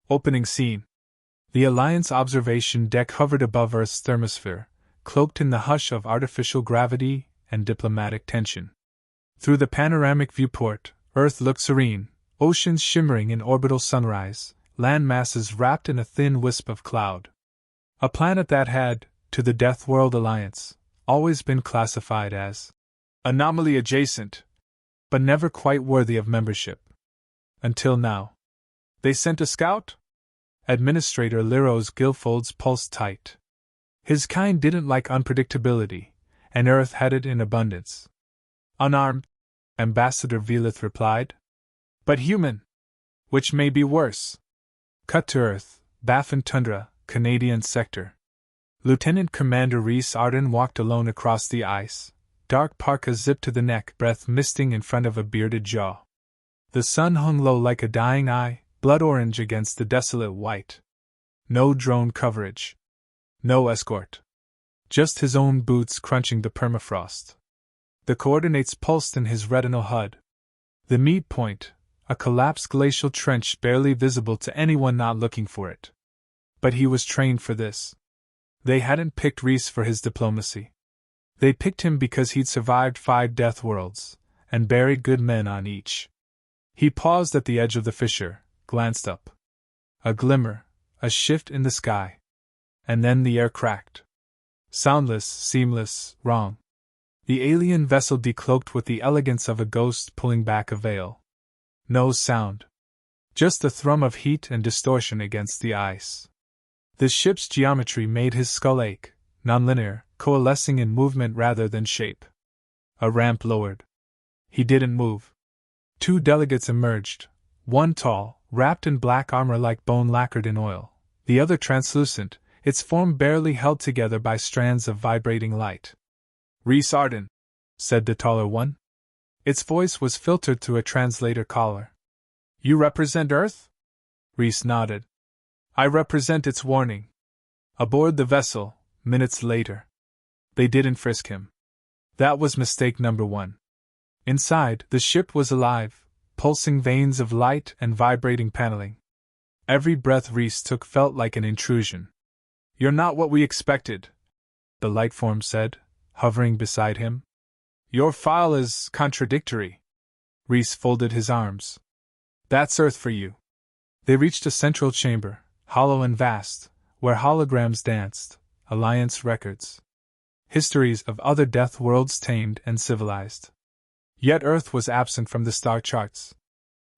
Opening scene. The Alliance observation deck hovered above Earth's thermosphere, cloaked in the hush of artificial gravity and diplomatic tension. Through the panoramic viewport, Earth looked serene, oceans shimmering in orbital sunrise, land masses wrapped in a thin wisp of cloud. A planet that had, to the Deathworld Alliance, always been classified as anomaly adjacent, but never quite worthy of membership. Until now. They sent a scout? Administrator Lyros Guilfold's pulsed tight. His kind didn't like unpredictability, and Earth had it in abundance. Unarmed, Ambassador Velith replied. But human. Which may be worse. Cut to Earth, Baffin Tundra, Canadian sector. Lieutenant Commander Rhys Arden walked alone across the ice, dark parka zipped to the neck, breath misting in front of a bearded jaw. The sun hung low like a dying eye, blood orange against the desolate white. No drone coverage. No escort. Just his own boots crunching the permafrost. The coordinates pulsed in his retinal HUD. The meet point, a collapsed glacial trench barely visible to anyone not looking for it. But he was trained for this. They hadn't picked Rhys for his diplomacy. They picked him because he'd survived 5 death worlds, and buried good men on each. He paused at the edge of the fissure, glanced up. A glimmer, a shift in the sky. And then the air cracked. Soundless, seamless, wrong. The alien vessel decloaked with the elegance of a ghost pulling back a veil. No sound. Just the thrum of heat and distortion against the ice. The ship's geometry made his skull ache, nonlinear, coalescing in movement rather than shape. A ramp lowered. He didn't move. 2 delegates emerged, one tall, wrapped in black armor like bone lacquered in oil, the other translucent, its form barely held together by strands of vibrating light. Rhys Arden, said the taller one. Its voice was filtered through a translator collar. You represent Earth? Rhys nodded. I represent its warning. Aboard the vessel, minutes later. They didn't frisk him. That was mistake number 1. Inside, the ship was alive, pulsing veins of light and vibrating paneling. Every breath Rhys took felt like an intrusion. You're not what we expected, the light form said, hovering beside him. Your file is contradictory. Rhys folded his arms. That's Earth for you. They reached a central chamber, hollow and vast, where holograms danced, Alliance records. Histories of other death worlds tamed and civilized. Yet Earth was absent from the star charts.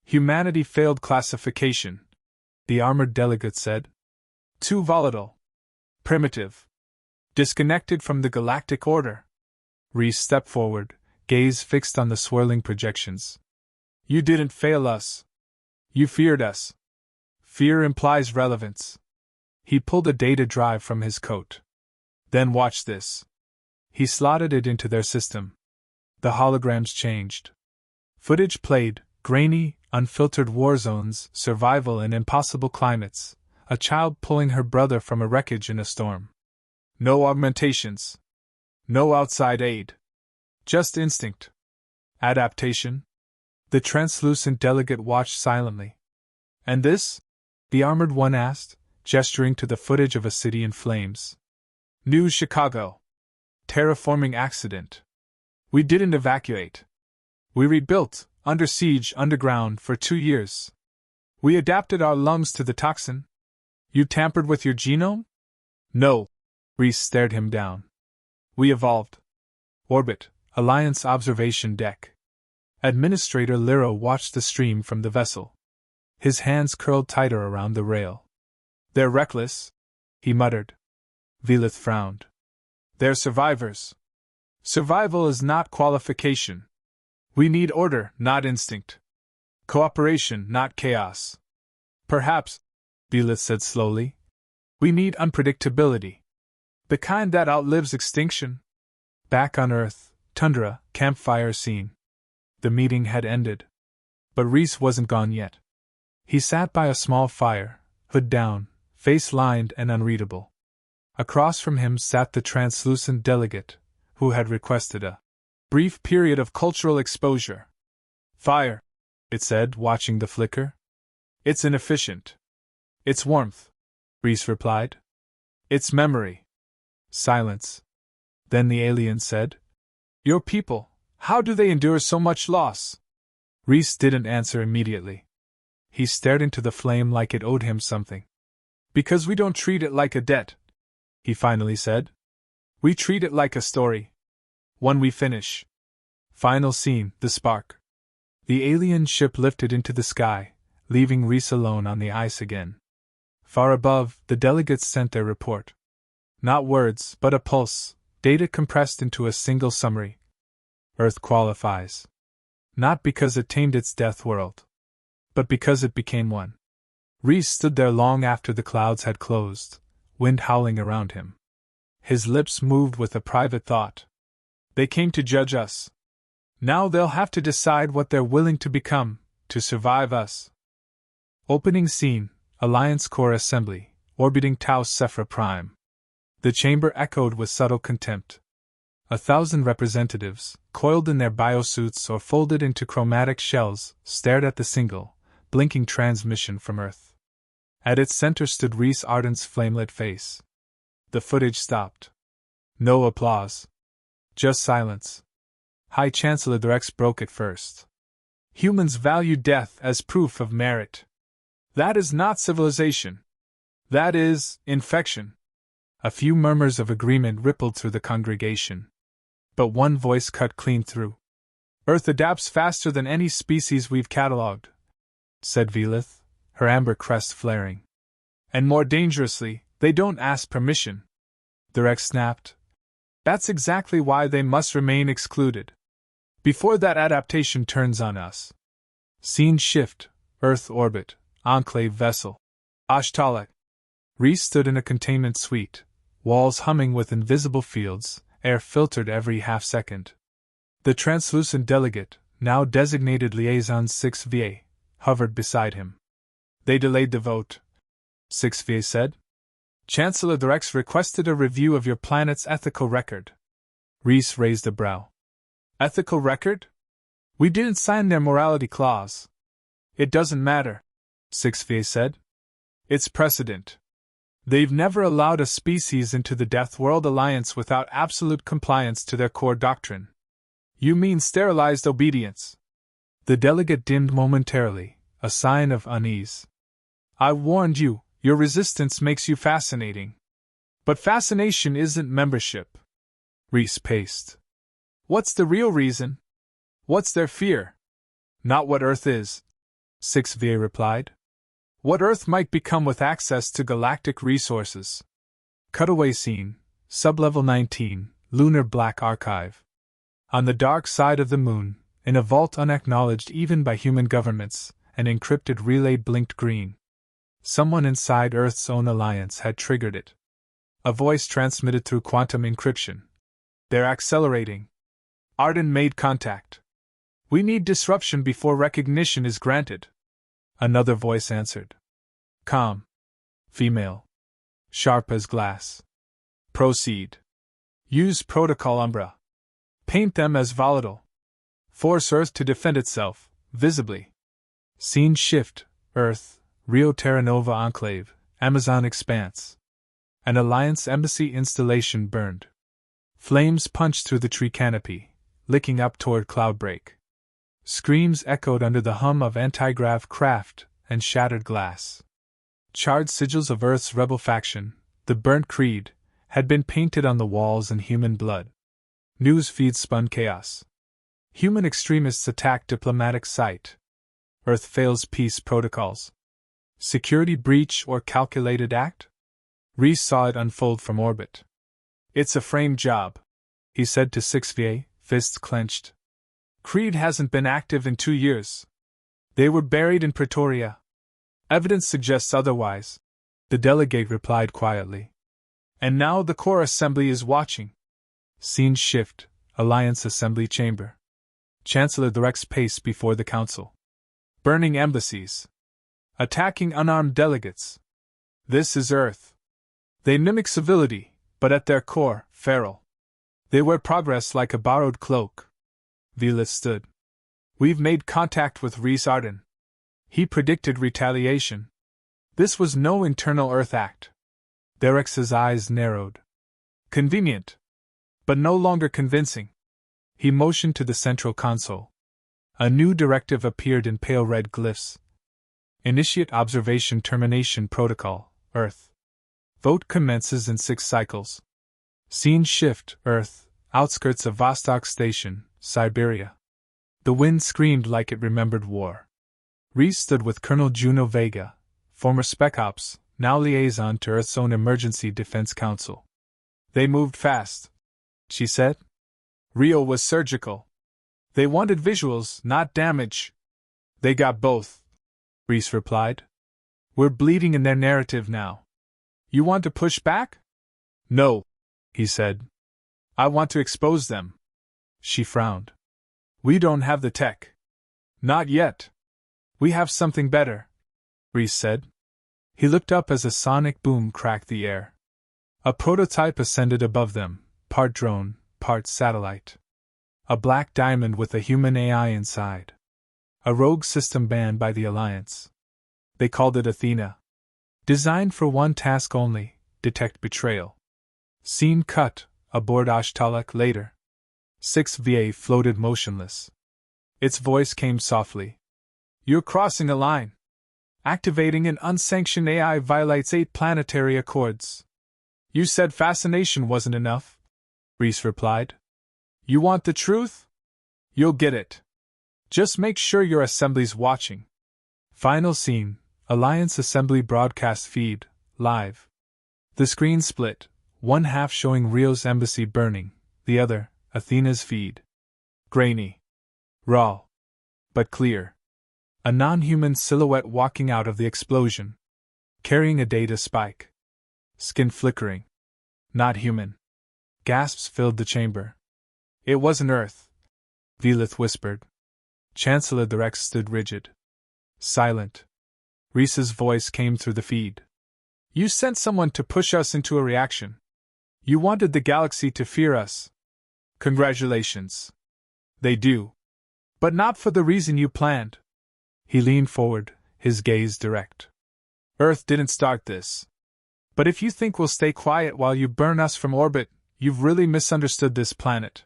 Humanity failed classification, the armored delegate said. Too volatile. Primitive. Disconnected from the galactic order. Rhys stepped forward, gaze fixed on the swirling projections. You didn't fail us. You feared us. Fear implies relevance. He pulled a data drive from his coat. Then watch this. He slotted it into their system. The holograms changed. Footage played, grainy, unfiltered war zones, survival in impossible climates, a child pulling her brother from a wreckage in a storm. No augmentations. No outside aid. Just instinct. Adaptation. The translucent delegate watched silently. And this? The armored one asked, gesturing to the footage of a city in flames. New Chicago. Terraforming accident. We didn't evacuate. We rebuilt, under siege underground for 2 years. We adapted our lungs to the toxin. You tampered with your genome? No. Rhys stared him down. We evolved. Orbit, Alliance observation deck. Administrator Lyro watched the stream from the vessel. His hands curled tighter around the rail. They're reckless, he muttered. Velith frowned. They're survivors. Survival is not qualification. We need order, not instinct. Cooperation, not chaos. Perhaps, Velith said slowly, we need unpredictability. The kind that outlives extinction. Back on Earth, tundra, campfire scene. The meeting had ended. But Rhys wasn't gone yet. He sat by a small fire, hood down, face lined and unreadable. Across from him sat the translucent delegate, who had requested a brief period of cultural exposure. Fire, it said, watching the flicker. It's inefficient. It's warmth, Rhys replied. It's memory. Silence. Then the alien said, Your people, how do they endure so much loss? Rhys didn't answer immediately. He stared into the flame like it owed him something. Because we don't treat it like a debt, he finally said. We treat it like a story. One we finish. Final scene, the spark. The alien ship lifted into the sky, leaving Rhys alone on the ice again. Far above, the delegates sent their report. Not words, but a pulse, data compressed into a single summary. Earth qualifies. Not because it tamed its death world, but because it became one. Rhys stood there long after the clouds had closed, wind howling around him. His lips moved with a private thought. They came to judge us. Now they'll have to decide what they're willing to become, to survive us. Opening scene, Alliance Core Assembly, orbiting Tau Cephra Prime. The chamber echoed with subtle contempt. 1,000 representatives, coiled in their biosuits or folded into chromatic shells, stared at the single, blinking transmission from Earth. At its center stood Rhys Arden's flamelit face. The footage stopped. No applause. Just silence. High Chancellor Drex broke it first. Humans value death as proof of merit. That is not civilization. That is infection. A few murmurs of agreement rippled through the congregation. But one voice cut clean through. Earth adapts faster than any species we've catalogued, said Velith, her amber crest flaring. And more dangerously, they don't ask permission. Drex snapped. That's exactly why they must remain excluded. Before that adaptation turns on us. Scene shift, Earth orbit, Enclave vessel. Ashtalek. Rhys stood in a containment suite, walls humming with invisible fields, air filtered every half-second. The translucent delegate, now designated Liaison 6VA, hovered beside him. They delayed the vote, 6VA said. Chancellor Drex requested a review of your planet's ethical record. Rhys raised a brow. Ethical record? We didn't sign their morality clause. It doesn't matter, 6VA said. It's precedent. They've never allowed a species into the Deathworld Alliance without absolute compliance to their core doctrine. You mean sterilized obedience? The delegate dimmed momentarily, a sign of unease. I warned you, your resistance makes you fascinating. But fascination isn't membership. Rhys paced. What's the real reason? What's their fear? Not what Earth is, 6VA replied. What Earth might become with access to galactic resources. Cutaway scene, Sublevel 19, Lunar Black Archive. On the dark side of the moon, in a vault unacknowledged even by human governments, an encrypted relay blinked green. Someone inside Earth's own alliance had triggered it. A voice transmitted through quantum encryption. They're accelerating. Arden made contact. We need disruption before recognition is granted. Another voice answered. Calm. Female. Sharp as glass. Proceed. Use Protocol Umbra. Paint them as volatile. Force Earth to defend itself, visibly. Scene shift, Earth, Rio Terra Nova Enclave, Amazon Expanse. An Alliance embassy installation burned. Flames punched through the tree canopy, licking up toward Cloudbreak. Screams echoed under the hum of anti-grav craft and shattered glass. Charred sigils of Earth's rebel faction, the Burnt Creed, had been painted on the walls in human blood. News feeds spun chaos. Human extremists attack diplomatic site. Earth fails peace protocols. Security breach or calculated act? Rhys saw it unfold from orbit. It's a framed job, he said to 6VA, fists clenched. Creed hasn't been active in 2 years. They were buried in Pretoria. Evidence suggests otherwise, the delegate replied quietly. And now the core assembly is watching. Scene shift, Alliance Assembly Chamber. Chancellor Drex paced before the council. Burning embassies. Attacking unarmed delegates. This is Earth. They mimic civility, but at their core, feral. They wear progress like a borrowed cloak. Velith stood. We've made contact with Rhys Arden. He predicted retaliation. This was no internal Earth act. Derex's eyes narrowed. Convenient. But no longer convincing. He motioned to the central console. A new directive appeared in pale red glyphs. Initiate observation termination protocol, Earth. Vote commences in 6 cycles. Scene shift, Earth, outskirts of Vostok Station, Siberia. The wind screamed like it remembered war. Rhys stood with Colonel Juno Vega, former Spec Ops, now liaison to Earth's own Emergency Defense Council. They moved fast, she said. Rio was surgical. They wanted visuals, not damage. They got both, Rhys replied. We're bleeding in their narrative now. You want to push back? No, he said. I want to expose them. She frowned. We don't have the tech. Not yet. We have something better, Rhys said. He looked up as a sonic boom cracked the air. A prototype ascended above them, part drone, part satellite. A black diamond with a human AI inside. A rogue system banned by the Alliance. They called it Athena. Designed for one task only, detect betrayal. Scene cut, aboard Ashtalak later. 6VA floated motionless. Its voice came softly. You're crossing a line. Activating an unsanctioned AI violates 8 planetary accords. You said fascination wasn't enough, Rhys replied. You want the truth? You'll get it. Just make sure your assembly's watching. Final scene, Alliance Assembly broadcast feed, live. The screen split, one half showing Rio's embassy burning, the other, Athena's feed. Grainy. Raw. But clear. A non-human silhouette walking out of the explosion. Carrying a data spike. Skin flickering. Not human. Gasps filled the chamber. It wasn't Earth, Velith whispered. Chancellor Derex stood rigid. Silent. Rhys's voice came through the feed. You sent someone to push us into a reaction. You wanted the galaxy to fear us. Congratulations. They do. But not for the reason you planned. He leaned forward, his gaze direct. Earth didn't start this. But if you think we'll stay quiet while you burn us from orbit, you've really misunderstood this planet.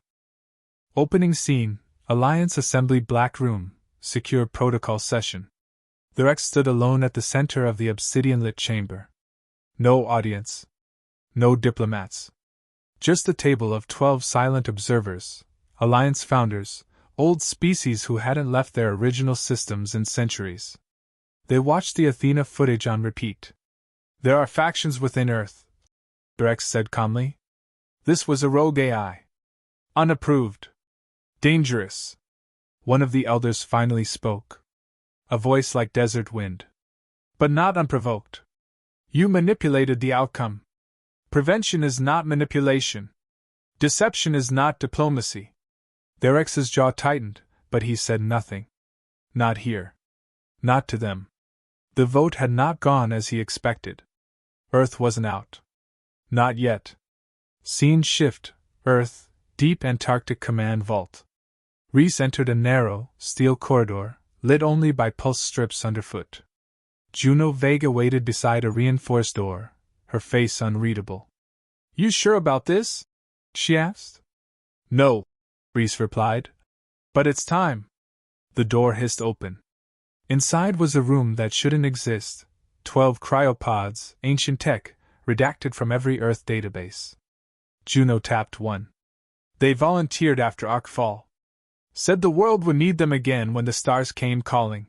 Opening scene, Alliance Assembly Black Room, secure protocol session. Derex stood alone at the center of the obsidian-lit chamber. No audience. No diplomats. Just a table of 12 silent observers, Alliance founders, old species who hadn't left their original systems in centuries. They watched the Athena footage on repeat. There are factions within Earth, Derex said calmly. This was a rogue AI. Unapproved. Dangerous. One of the elders finally spoke. A voice like desert wind. But not unprovoked. You manipulated the outcome. Prevention is not manipulation. Deception is not diplomacy. Derex's jaw tightened, but he said nothing. Not here. Not to them. The vote had not gone as he expected. Earth wasn't out. Not yet. Scene shift, Earth, deep Antarctic command vault. Rhys entered a narrow, steel corridor, lit only by pulse strips underfoot. Juno Vega waited beside a reinforced door, her face unreadable. You sure about this? She asked. No, Rhys replied. But it's time. The door hissed open. Inside was a room that shouldn't exist. 12 cryopods, ancient tech, redacted from every Earth database. Juno tapped one. They volunteered after Arcfall. Said the world would need them again when the stars came calling.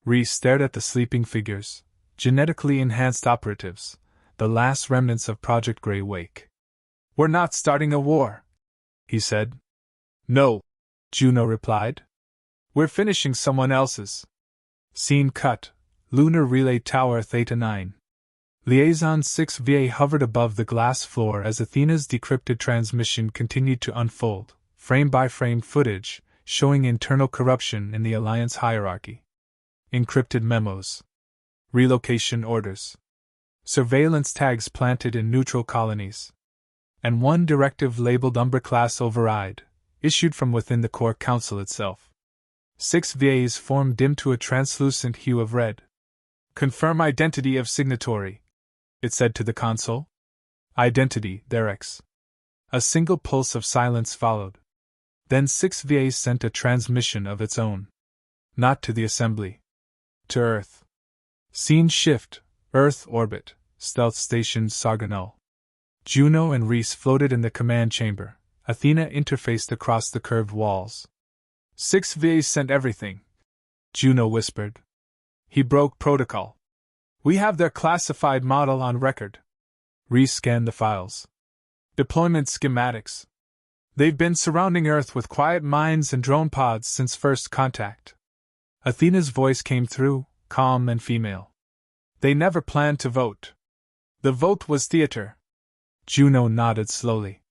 Rhys stared at the sleeping figures, genetically enhanced operatives, the last remnants of Project Grey Wake. We're not starting a war, he said. No, Juno replied. We're finishing someone else's. Scene cut, Lunar Relay Tower Theta 9. Liaison 6VA hovered above the glass floor as Athena's decrypted transmission continued to unfold, frame-by-frame footage, showing internal corruption in the Alliance hierarchy. Encrypted memos. Relocation orders. Surveillance tags planted in neutral colonies. And one directive labeled Umbra-class override, issued from within the core council itself. 6VA's form dimmed to a translucent hue of red. Confirm identity of signatory, it said to the console. Identity, Therex. A single pulse of silence followed. Then 6VA sent a transmission of its own. Not to the assembly. To Earth. Scene shift, Earth orbit, stealth station Sargonal. Juno and Rhys floated in the command chamber. Athena interfaced across the curved walls. 6VA sent everything, Juno whispered. He broke protocol. We have their classified model on record. Rhys scanned the files. Deployment schematics. They've been surrounding Earth with quiet mines and drone pods since first contact. Athena's voice came through, calm and female. They never planned to vote. The vote was theater. Juno nodded slowly.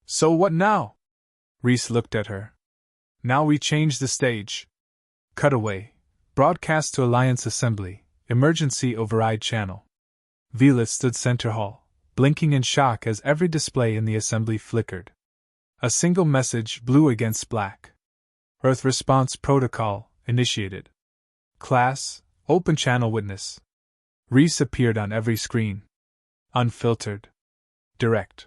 So what now? Rhys looked at her. Now we change the stage. Cutaway. Broadcast to Alliance Assembly. Emergency override channel. Vila stood center hall, blinking in shock as every display in the assembly flickered. A single message, blue against black. Earth response protocol, initiated. Class, open channel witness. Rhys appeared on every screen. Unfiltered. Direct.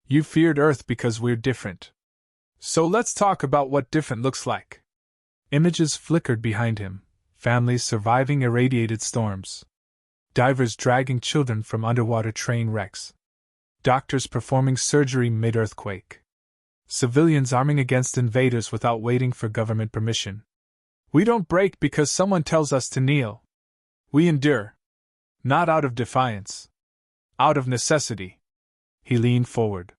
You feared Earth because we're different. So let's talk about what different looks like. Images flickered behind him, families surviving irradiated storms. Divers dragging children from underwater train wrecks. Doctors performing surgery mid-earthquake. Civilians arming against invaders without waiting for government permission. We don't break because someone tells us to kneel. We endure. Not out of defiance. Out of necessity. He leaned forward.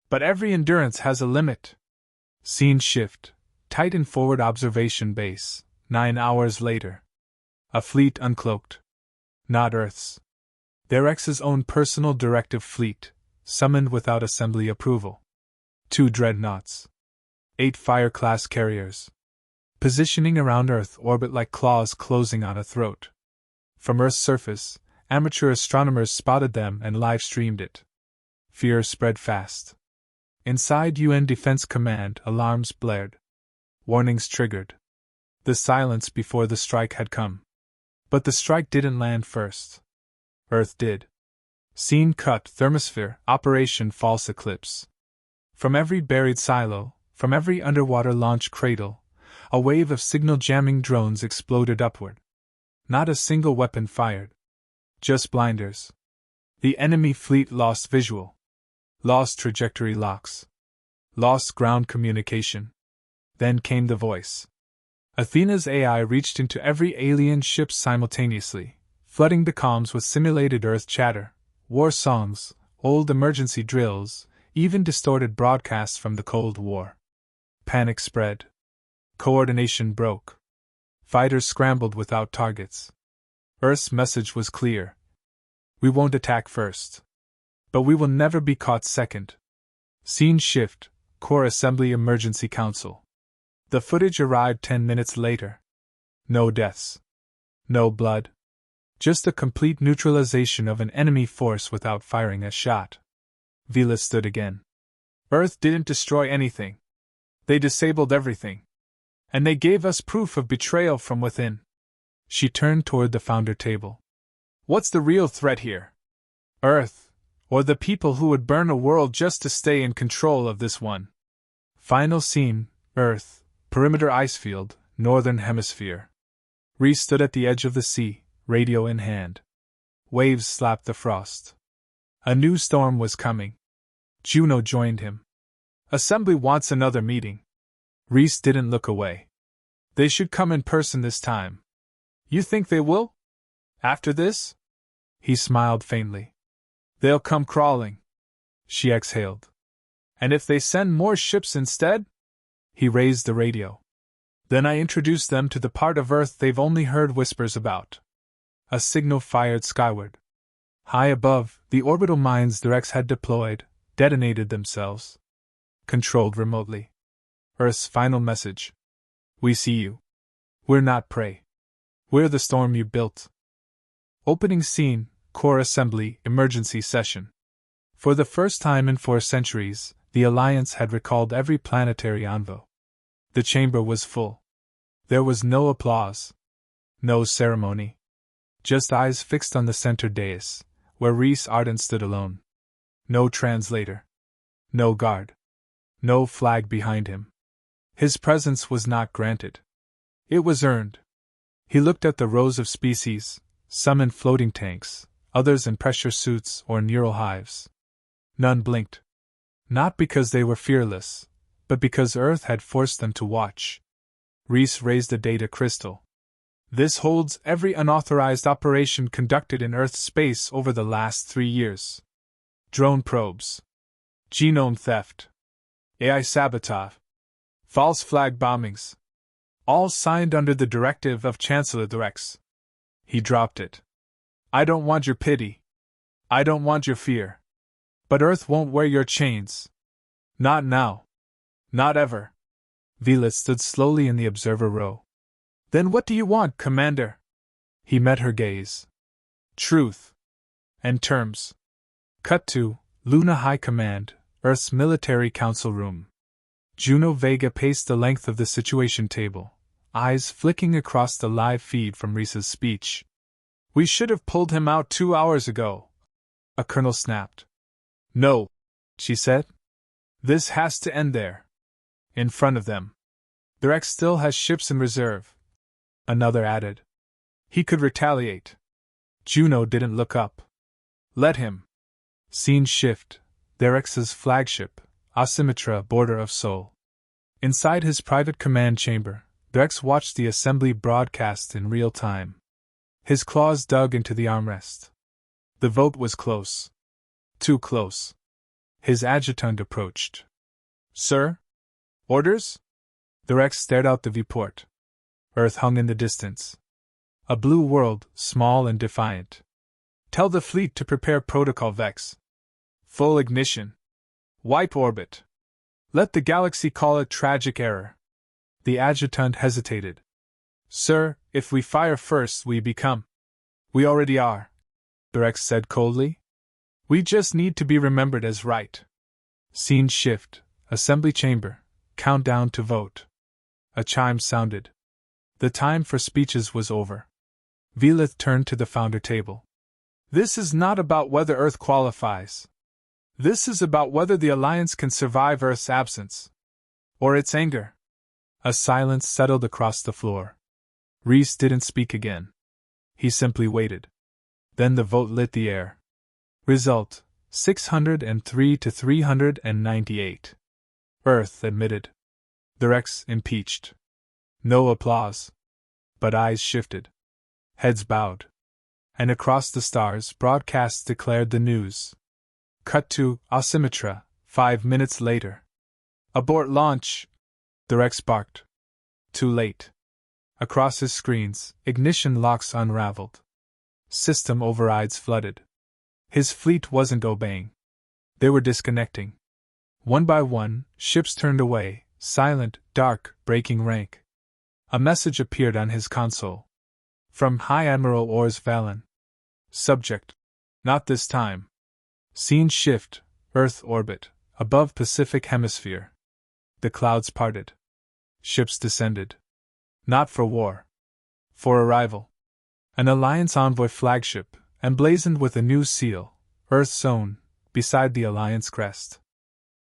But every endurance has a limit. Scene shift. Titan forward observation base. 9 hours later. A fleet uncloaked. Not Earth's. Therex's own personal directive fleet, summoned without assembly approval. 2 dreadnoughts. 8 fire-class carriers. Positioning around Earth orbit like claws closing on a throat. From Earth's surface, amateur astronomers spotted them and live-streamed it. Fear spread fast. Inside UN Defense Command, alarms blared. Warnings triggered. The silence before the strike had come. But the strike didn't land first. Earth did. Scene cut, thermosphere, Operation False Eclipse. From every buried silo, from every underwater launch cradle, a wave of signal-jamming drones exploded upward. Not a single weapon fired. Just blinders. The enemy fleet lost visual. Lost trajectory locks. Lost ground communication. Then came the voice. Athena's AI reached into every alien ship simultaneously, flooding the comms with simulated Earth chatter, war songs, old emergency drills, even distorted broadcasts from the Cold War. Panic spread. Coordination broke. Fighters scrambled without targets. Earth's message was clear. We won't attack first. But we will never be caught second. Scene shift, Core Assembly Emergency Council. The footage arrived 10 minutes later. No deaths. No blood. Just a complete neutralization of an enemy force without firing a shot. Vila stood again. Earth didn't destroy anything. They disabled everything. And they gave us proof of betrayal from within. She turned toward the founder table. What's the real threat here? Earth, or the people who would burn a world just to stay in control of this one? Final scene, Earth, perimeter icefield, northern hemisphere. Rhys stood at the edge of the sea, radio in hand. Waves slapped the frost. A new storm was coming. Juno joined him. Assembly wants another meeting. Rhys didn't look away. They should come in person this time. You think they will? After this? He smiled faintly. They'll come crawling. She exhaled. And if they send more ships instead? He raised the radio. Then I introduced them to the part of Earth they've only heard whispers about. A signal fired skyward. High above, the orbital mines Rex had deployed, detonated themselves. Controlled remotely. Earth's final message. We see you. We're not prey. We're the storm you built. Opening scene, Core Assembly, Emergency Session. For the first time in 4 centuries, the Alliance had recalled every planetary envoy. The chamber was full. There was no applause. No ceremony. Just eyes fixed on the center dais, where Rhys Arden stood alone. No translator. No guard. No flag behind him. His presence was not granted. It was earned. He looked at the rows of species, some in floating tanks, others in pressure suits or neural hives. None blinked. Not because they were fearless, but because Earth had forced them to watch. Rhys raised a data crystal. This holds every unauthorized operation conducted in Earth's space over the last 3 years. Drone probes. Genome theft. AI sabotage. False flag bombings. All signed under the directive of Chancellor Rex. He dropped it. I don't want your pity. I don't want your fear. But Earth won't wear your chains. Not now. Not ever. Veela stood slowly in the observer row. Then what do you want, Commander? He met her gaze. Truth. And terms. Cut to Luna High Command, Earth's Military Council room. Juno Vega paced the length of the situation table, eyes flicking across the live feed from Rhys's speech. We should have pulled him out 2 hours ago. A colonel snapped. No, she said. This has to end there. In front of them. The Rex still has ships in reserve. Another added. He could retaliate. Juno didn't look up. Let him. Scene shift. Derex's flagship, Asymmetra, border of Sol. Inside his private command chamber, Derex watched the assembly broadcast in real time. His claws dug into the armrest. The vote was close. Too close. His adjutant approached. Sir? Orders? Derex stared out the viewport. Earth hung in the distance. A blue world, small and defiant. Tell the fleet to prepare Protocol Vex. Full ignition. Wipe orbit. Let the galaxy call it tragic error. The adjutant hesitated. Sir, if we fire first, we become. We already are, Derex said coldly. We just need to be remembered as right. Scene shift, assembly chamber, countdown to vote. A chime sounded. The time for speeches was over. Veela turned to the founder table. This is not about whether Earth qualifies. This is about whether the Alliance can survive Earth's absence. Or its anger. A silence settled across the floor. Rhys didn't speak again. He simply waited. Then the vote lit the air. Result, 603 to 398. Earth admitted. Derex impeached. No applause. But eyes shifted. Heads bowed. And across the stars, broadcasts declared the news. Cut to Asymmetra, 5 minutes later. Abort launch! Derex barked. Too late. Across his screens, ignition locks unraveled. System overrides flooded. His fleet wasn't obeying. They were disconnecting. One by one, ships turned away, silent, dark, breaking rank. A message appeared on his console. From High Admiral Ors Valen. Subject. Not this time. Scene shift, Earth orbit, above Pacific Hemisphere. The clouds parted. Ships descended. Not for war. For arrival. An Alliance envoy flagship, emblazoned with a new seal, Earth's own, beside the Alliance crest.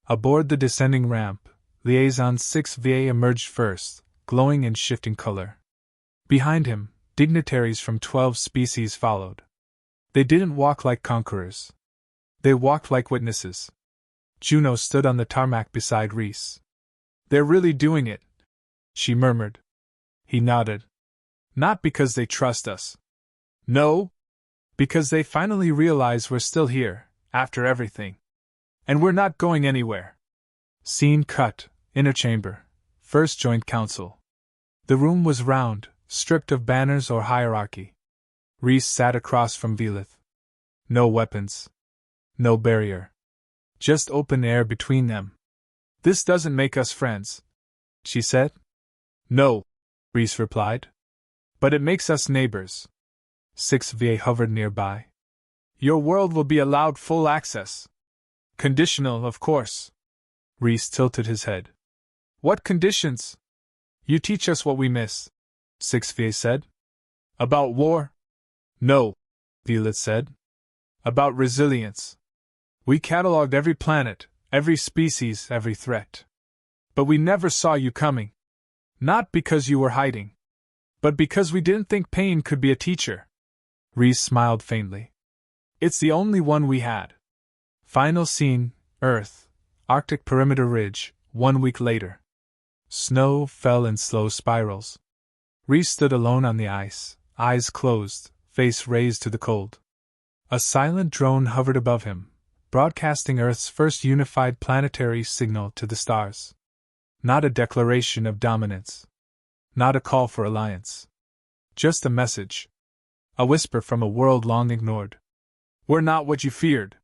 Aboard the descending ramp, Liaison 6VA emerged first, glowing in shifting color. Behind him, dignitaries from 12 species followed. They didn't walk like conquerors. They walked like witnesses. Juno stood on the tarmac beside Rhys. They're really doing it, she murmured. He nodded. Not because they trust us. No, because they finally realize we're still here, after everything. And we're not going anywhere. Scene cut, inner chamber, First Joint Council. The room was round, stripped of banners or hierarchy. Rhys sat across from Veela. No weapons. No barrier. Just open air between them. This doesn't make us friends, she said. No, Rhys replied. But it makes us neighbors. 6VA hovered nearby. Your world will be allowed full access. Conditional, of course. Rhys tilted his head. What conditions? You teach us what we miss, 6VA said. About war? No, Violet said. About resilience. We catalogued every planet, every species, every threat. But we never saw you coming. Not because you were hiding, but because we didn't think pain could be a teacher. Rhys smiled faintly. It's the only one we had. Final scene, Earth, Arctic perimeter ridge, 1 week later. Snow fell in slow spirals. Rhys stood alone on the ice, eyes closed, face raised to the cold. A silent drone hovered above him, broadcasting Earth's first unified planetary signal to the stars. Not a declaration of dominance. Not a call for alliance. Just a message. A whisper from a world long ignored. We're not what you feared.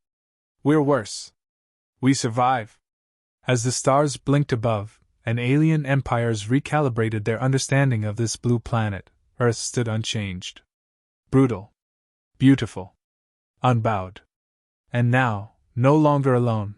We're worse. We survive. As the stars blinked above, and alien empires recalibrated their understanding of this blue planet, Earth stood unchanged. Brutal. Beautiful. Unbowed. And now, no longer alone,